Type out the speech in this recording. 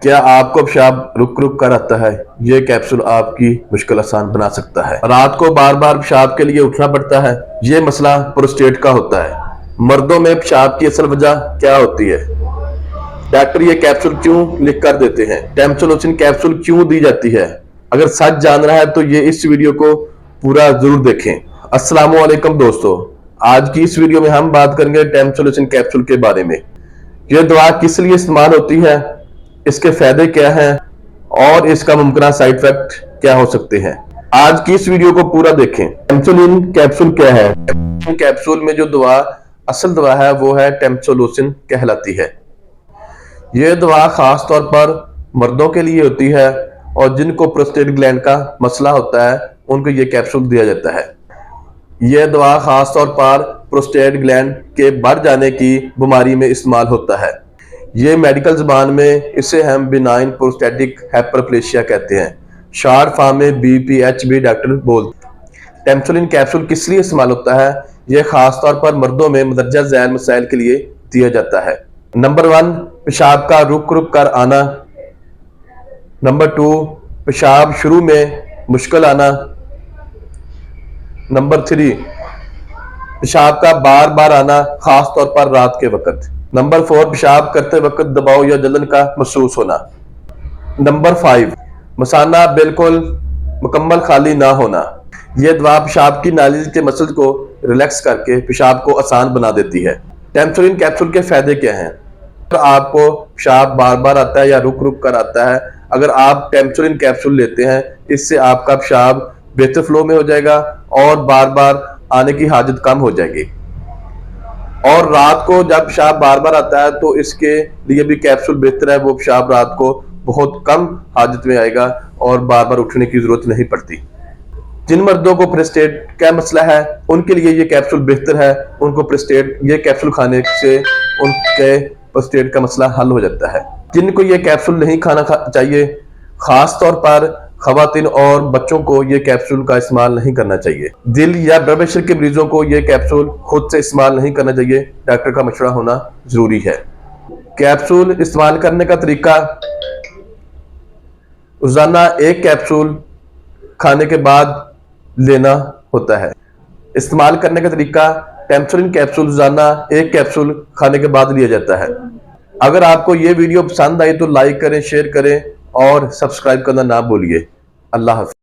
क्या आपको पेशाब रुक रुक कर आता है? ये कैप्सूल आपकी मुश्किल आसान बना सकता है। रात को बार बार पेशाब के लिए उठना पड़ता है, ये मसला प्रोस्टेट का होता है। मर्दों में पेशाब की असल वजह क्या होती है? डॉक्टर ये कैप्सूल क्यों लिख कर देते हैं? टेम्सोलोसिन कैप्सूल क्यों दी जाती है? अगर सच जान रहा है तो ये इस वीडियो को पूरा जरूर देखें। अस्सलाम वालेकुम दोस्तों, आज की इस वीडियो में हम बात करेंगे टेम्सोलोसिन कैप्सूल के बारे में। यह दवा किस लिए इस्तेमाल होती है, इसके फायदे क्या हैं और इसका मुमकिन साइड इफेक्ट क्या हो सकते हैं। आज की इस वीडियो को पूरा देखें। टेम्सोलिन कैप्सूल क्या है? कैप्सूल में जो दवा असल दवा है वो है टेम्सोलोसिन कहलाती है। यह दवा खास तौर पर मर्दों के लिए होती है और जिनको प्रोस्टेट ग्लैंड का मसला होता है उनको यह कैप्सूल दिया जाता है। यह दवा खास तौर पर प्रोस्टेट ग्लैंड के बढ़ जाने की बीमारी में इस्तेमाल होता है। ये मेडिकल ज़बान में इसे हम बिनाइन प्रोस्टेटिक हाइपरप्लेशिया कहते हैं। शॉर्ट फॉर्म में BPH भी डॉक्टर बोलते। टेम्सोलिन कैप्सूल किस लिए इस्तेमाल होता है? यह खास तौर पर मर्दों में मदरजा ज़ैल मसाइल के लिए दिया जाता है। नंबर 1, पेशाब का रुक रुक कर आना। नंबर 2, पेशाब शुरू में मुश्किल आना। नंबर 3, पेशाब का बार बार आना, खास तौर पर रात के वक्त। नंबर 4, पेशाब करते वक्त दबाव या जलन का महसूस होना। नंबर 5, मसाना बिल्कुल मुकम्मल खाली ना होना। यह दवा पेशाब की नाली के मसल्स को रिलैक्स करके पेशाब को आसान बना देती है। टेम्सोलिन कैप्सूल के फायदे क्या हैं? तो आपको पेशाब बार बार आता है या रुक रुक कर आता है, अगर आप टेम्सोलिन कैप्सूल लेते हैं इससे आपका पेशाब बेहतर फ्लो में हो जाएगा और बार बार आने की हाजत कम हो जाएगी। और रात को जब पेशाब बार बार आता है तो इसके लिए भी कैप्सूल बेहतर है। वो पेशाब रात को बहुत कम हाजत में आएगा और बार बार उठने की जरूरत नहीं पड़ती। जिन मर्दों को प्रोस्टेट का मसला है उनके लिए ये कैप्सूल बेहतर है। उनको प्रोस्टेट ये कैप्सूल खाने से उनके प्रोस्टेट का मसला हल हो जाता है। जिनको ये कैप्सूल नहीं खाना चाहिए, खास तौर पर खवातीन और बच्चों को ये कैप्सूल का इस्तेमाल नहीं करना चाहिए। दिल या ब्लड प्रेशर के मरीजों को ये कैप्सूल खुद से इस्तेमाल नहीं करना चाहिए, डॉक्टर का मशवरा होना जरूरी है। कैप्सूल इस्तेमाल करने का तरीका, रोजाना एक कैप्सूल खाने के बाद लेना होता है। इस्तेमाल करने का तरीका, टेम्सोलिन कैप्सूल रोजाना एक कैप्सूल खाने के बाद लिया जाता है। अगर आपको ये वीडियो पसंद आई तो लाइक करें, शेयर करें और सब्सक्राइब करना ना भूलिए। अल्लाह हाफ़िज़।